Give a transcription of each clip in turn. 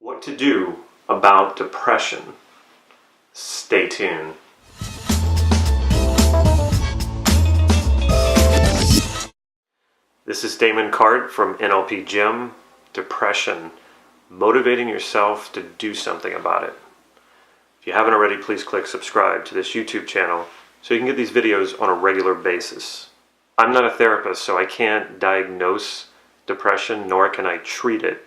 What to do about depression? Stay tuned. This is Damon Cart from NLP Gym. Depression. Motivating yourself to do something about it. If you haven't already, please click subscribe to this YouTube channel so you can get these videos on a regular basis. I'm not a therapist, so I can't diagnose depression, nor can I treat it.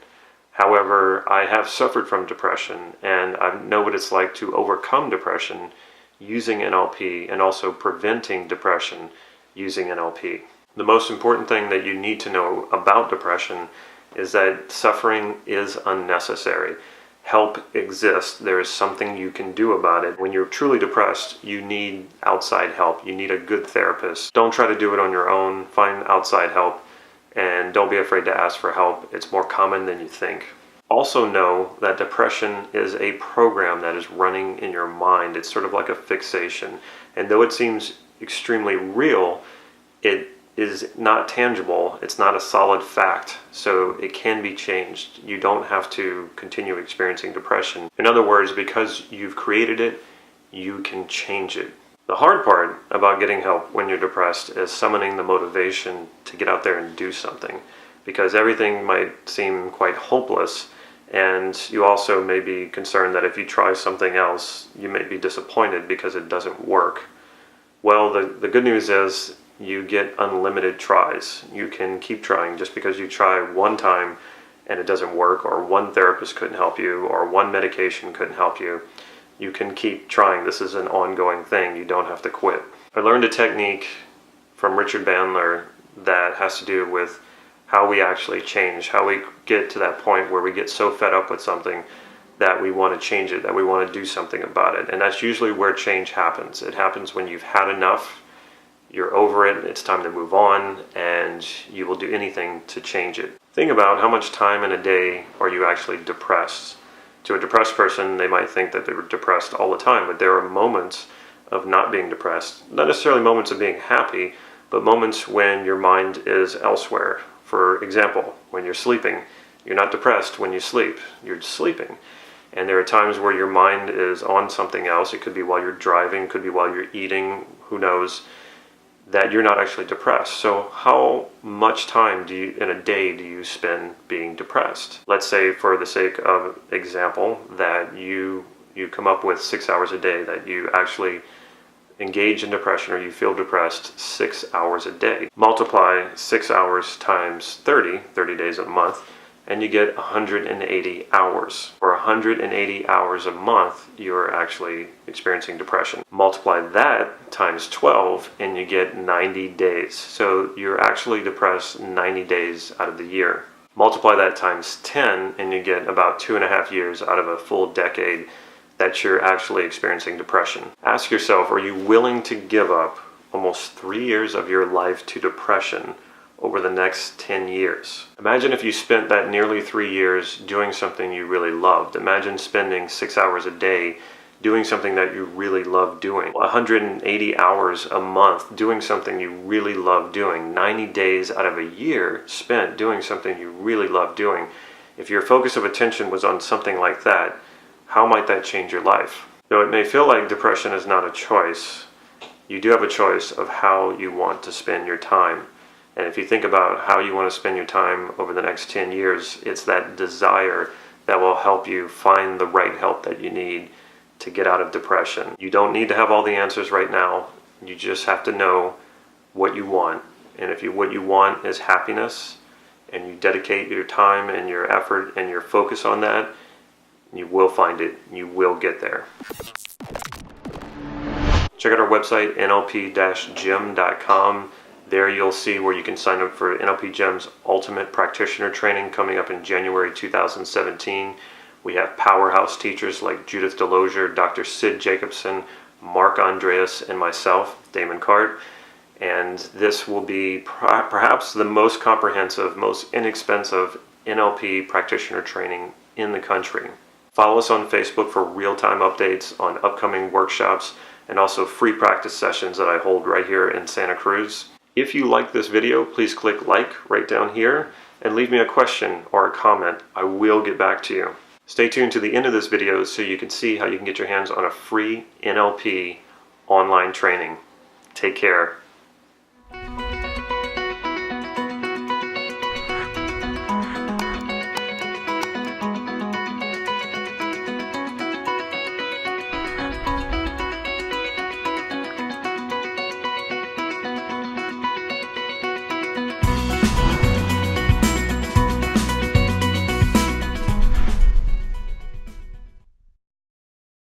However, I have suffered from depression, and I know what it's like to overcome depression using NLP and also preventing depression using NLP. The most important thing that you need to know about depression is that suffering is unnecessary. Help exists. There is something you can do about it. When you're truly depressed, you need outside help. You need a good therapist. Don't try to do it on your own. Find outside help, and don't be afraid to ask for help. It's more common than you think. Also know that depression is a program that is running in your mind. It's sort of like a fixation. And though it seems extremely real, it is not tangible. It's not a solid fact, so it can be changed. You don't have to continue experiencing depression. In other words, because you've created it, you can change it. The hard part about getting help when you're depressed is summoning the motivation to get out there and do something, because everything might seem quite hopeless, and you also may be concerned that if you try something else, you may be disappointed because it doesn't work. Well, the good news is you get unlimited tries. You can keep trying. Just because you try one time and it doesn't work, or one therapist couldn't help you, or one medication couldn't help you, you can keep trying. This is an ongoing thing. You don't have to quit. I learned a technique from Richard Bandler that has to do with how we actually change, how we get to that point where we get so fed up with something that we want to change it, that we want to do something about it. And that's usually where change happens. It happens when you've had enough, you're over it, it's time to move on, and you will do anything to change it. Think about how much time in a day are you actually depressed. To a depressed person, they might think that they're depressed all the time, but there are moments of not being depressed. Not necessarily moments of being happy, but moments when your mind is elsewhere. For example, when you're sleeping, you're not depressed when you sleep, you're sleeping. And there are times where your mind is on something else. It could be while you're driving, could be while you're eating, who knows, that you're not actually depressed. So how much time in a day do you spend being depressed? Let's say, for the sake of example, that you come up with 6 hours a day that you actually engage in depression, or you feel depressed 6 hours a day. Multiply 6 hours times 30 days a month, and you get 180 hours. For 180 hours a month, you're actually experiencing depression. Multiply that times 12, and you get 90 days. So you're actually depressed 90 days out of the year. Multiply that times 10, and you get about 2.5 years out of a full decade that you're actually experiencing depression. Ask yourself, are you willing to give up almost 3 years of your life to depression over the next 10 years? Imagine if you spent that nearly 3 years doing something you really loved. Imagine spending 6 hours a day doing something that you really love doing. 180 hours a month doing something you really love doing. 90 days out of a year spent doing something you really love doing. If your focus of attention was on something like that, how might that change your life? Though it may feel like depression is not a choice, you do have a choice of how you want to spend your time. And if you think about how you want to spend your time over the next 10 years, it's that desire that will help you find the right help that you need to get out of depression. You don't need to have all the answers right now. You just have to know what you want. And if what you want is happiness, and you dedicate your time and your effort and your focus on that, you will find it. You will get there. Check out our website, nlp-gym.com. There you'll see where you can sign up for NLP Gym's Ultimate Practitioner Training coming up in January 2017. We have powerhouse teachers like Judith Delosier, Dr. Sid Jacobson, Mark Andreas, and myself, Damon Cart. And this will be perhaps the most comprehensive, most inexpensive NLP practitioner training in the country. Follow us on Facebook for real-time updates on upcoming workshops and also free practice sessions that I hold right here in Santa Cruz. If you like this video, please click like right down here and leave me a question or a comment. I will get back to you. Stay tuned to the end of this video so you can see how you can get your hands on a free NLP online training. Take care.